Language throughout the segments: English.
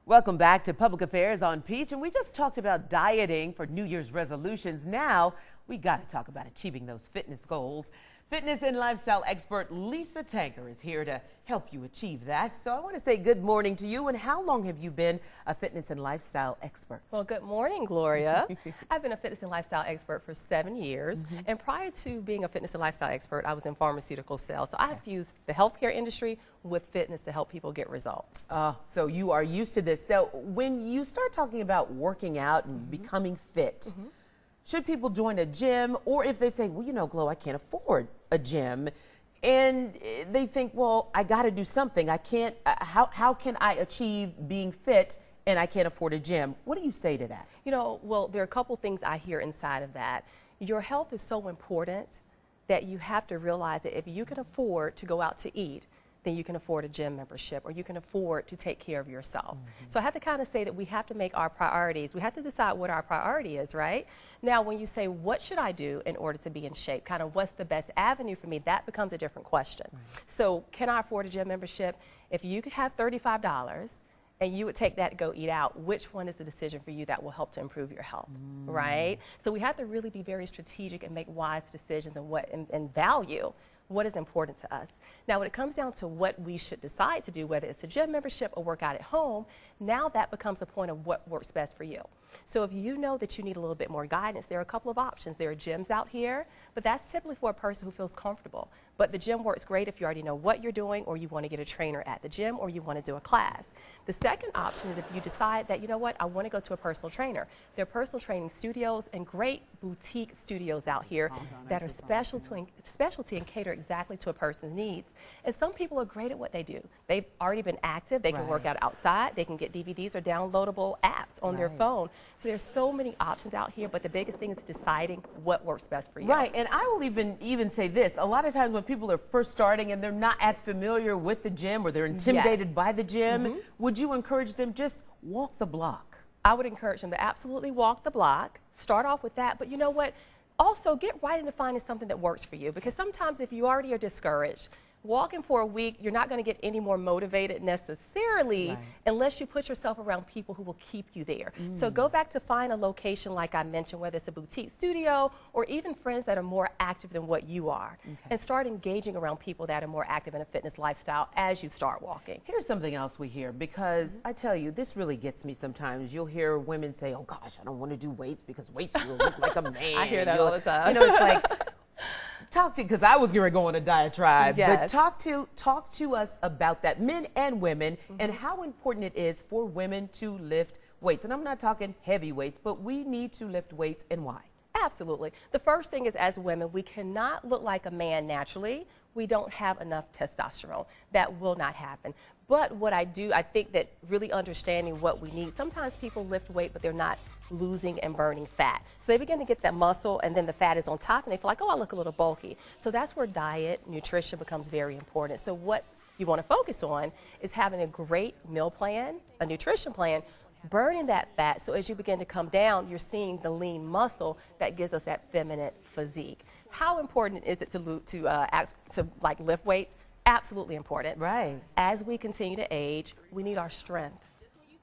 Welcome back to Public Affairs on Peach, and we just talked about dieting for New Year's resolutions. Now we got to talk about achieving those fitness goals. Fitness and lifestyle expert Lisa Tanker is here to help you achieve that. So I want to say good morning to you. And how long have you been a fitness and lifestyle expert? Well, good morning, Gloria. I've been a fitness and lifestyle expert for 7 years. And prior to being a fitness and lifestyle expert, I was in pharmaceutical sales. So I've used the healthcare industry with fitness to help people get results. So you are used to this. So when you start talking about working out and becoming fit, should people join a gym? Or if they say, well, you know, Glo, I can't afford a gym, and they think, well, I got to do something. I can't, how can I achieve being fit and I can't afford a gym? What do you say to that? You know, well, there are a couple things I hear inside of that. Your health is so important that you have to realize that if you can afford to go out to eat, then you can afford a gym membership, or you can afford to take care of yourself. So I have to kind of say that we have to make our priorities. We have to decide what our priority is, right? Now, when you say, what should I do in order to be in shape? Kind of what's the best avenue for me? That becomes a different question. So can I afford a gym membership? If you could have $35 and you would take that to go eat out, which one is the decision for you that will help to improve your health, right? So we have to really be very strategic and make wise decisions and value what is important to us. Now, when it comes down to what we should decide to do, whether it's a gym membership or work out at home, now that becomes a point of what works best for you. So if you know that you need a little bit more guidance, there are a couple of options. There are gyms out here, but that's typically for a person who feels comfortable. But the gym works great if you already know what you're doing, or you want to get a trainer at the gym, or you want to do a class. The second option is if you decide that, you know what, I want to go to a personal trainer. There are personal training studios and great boutique studios out here that are specialty and cater exactly to a person's needs. And some people are great at what they do. They've already been active. They can work out outside. They can get DVDs or downloadable apps on their phone. So there's so many options out here, but the biggest thing is deciding what works best for you. Right, and I will even say this. A lot of times when people are first starting and they're not as familiar with the gym, or they're intimidated by the gym, would you encourage them just walk the block? I would encourage them to absolutely walk the block, start off with that, but you know what? Also, get right into finding something that works for you, because sometimes if you already are discouraged, walking for a week, you're not going to get any more motivated necessarily unless you put yourself around people who will keep you there. So go back to find a location like I mentioned, whether it's a boutique studio or even friends that are more active than what you are, and start engaging around people that are more active in a fitness lifestyle as you start walking. Here's something else we hear, because I tell you, this really gets me sometimes. You'll hear women say, oh gosh, I don't want to do weights because weights will look like a man. I hear that all the time. You know, it's like, because I was going to go on a diatribe, but talk to us about that, men and women, and how important it is for women to lift weights. And I'm not talking heavy weights, but we need to lift weights, and why? Absolutely. The first thing is, as women, we cannot look like a man naturally. We don't have enough testosterone. That will not happen. But what I think that really understanding what we need, sometimes people lift weight, but they're not losing and burning fat. So they begin to get that muscle, and then the fat is on top, and they feel like, oh, I look a little bulky. So that's where diet, nutrition becomes very important. So what you want to focus on is having a great meal plan, a nutrition plan, burning that fat, so as you begin to come down, you're seeing the lean muscle that gives us that feminine physique. How important is it to lift weights? Absolutely important. Right. As we continue to age, we need our strength.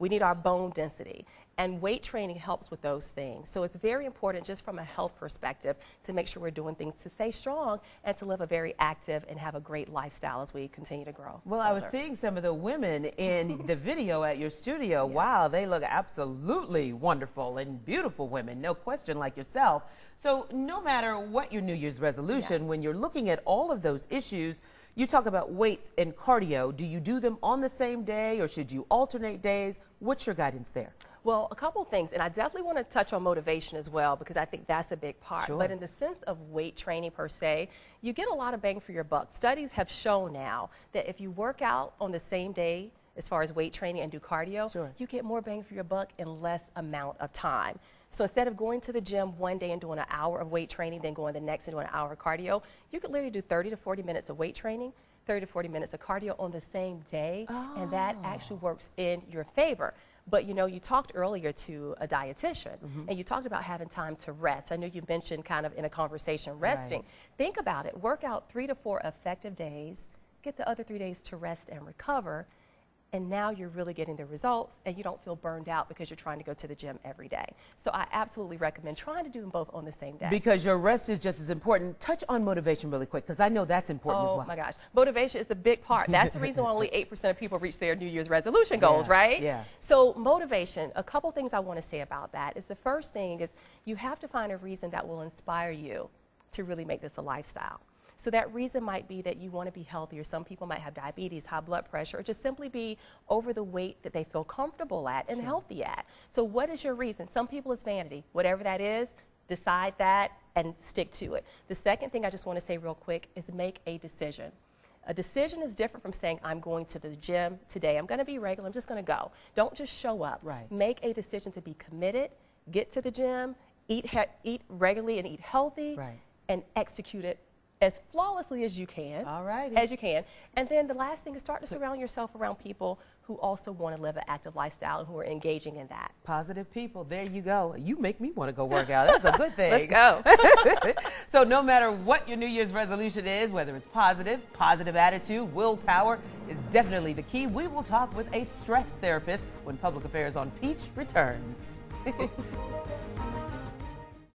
We need our bone density. And weight training helps with those things. So it's very important, just from a health perspective, to make sure we're doing things to stay strong and to live a very active and have a great lifestyle as we continue to grow. Well, I was seeing some of the women in the video at your studio. Wow, they look absolutely wonderful and beautiful women, no question, like yourself. So no matter what your New Year's resolution, when you're looking at all of those issues, you talk about weights and cardio. Do you do them on the same day, or should you alternate days? What's your guidance there? Well, a couple of things, and I definitely want to touch on motivation as well, because I think that's a big part. Sure. But in the sense of weight training per se, you get a lot of bang for your buck. Studies have shown now that if you work out on the same day as far as weight training and do cardio, you get more bang for your buck in less amount of time. So instead of going to the gym one day and doing an hour of weight training, then going the next and doing an hour of cardio, you could literally do 30 to 40 minutes of weight training, 30 to 40 minutes of cardio on the same day, and that actually works in your favor. But you know, you talked earlier to a dietitian, and you talked about having time to rest. I know you mentioned kind of in a conversation resting. Think about it. Work out 3 to 4 effective days, get the other 3 days to rest and recover, and now you're really getting the results, and you don't feel burned out because you're trying to go to the gym every day. So I absolutely recommend trying to do them both on the same day. Because your rest is just as important. Touch on motivation really quick, because I know that's important as well. Oh my gosh, motivation is the big part. That's the reason why only 8% of people reach their New Year's resolution goals, right? Yeah. So motivation, a couple things I want to say about that is the first thing is you have to find a reason that will inspire you to really make this a lifestyle. So that reason might be that you want to be healthier. Some people might have diabetes, high blood pressure, or just simply be over the weight that they feel comfortable at and healthy at. So what is your reason? Some people it's vanity. Whatever that is, decide that and stick to it. The second thing I just want to say real quick is make a decision. A decision is different from saying, I'm going to the gym today. I'm going to be regular. I'm just going to go. Don't just show up. Right. Make a decision to be committed, get to the gym, eat regularly and eat healthy, Right. and execute it as flawlessly as you can. All right. As you can. And then the last thing is start to surround yourself around people who also want to live an active lifestyle and who are engaging in that. Positive people. There you go. You make me want to go work out. That's a good thing. Let's go. So no matter what your New Year's resolution is, whether it's positive attitude, willpower is definitely the key. We will talk with a stress therapist when Public Affairs on Peach returns.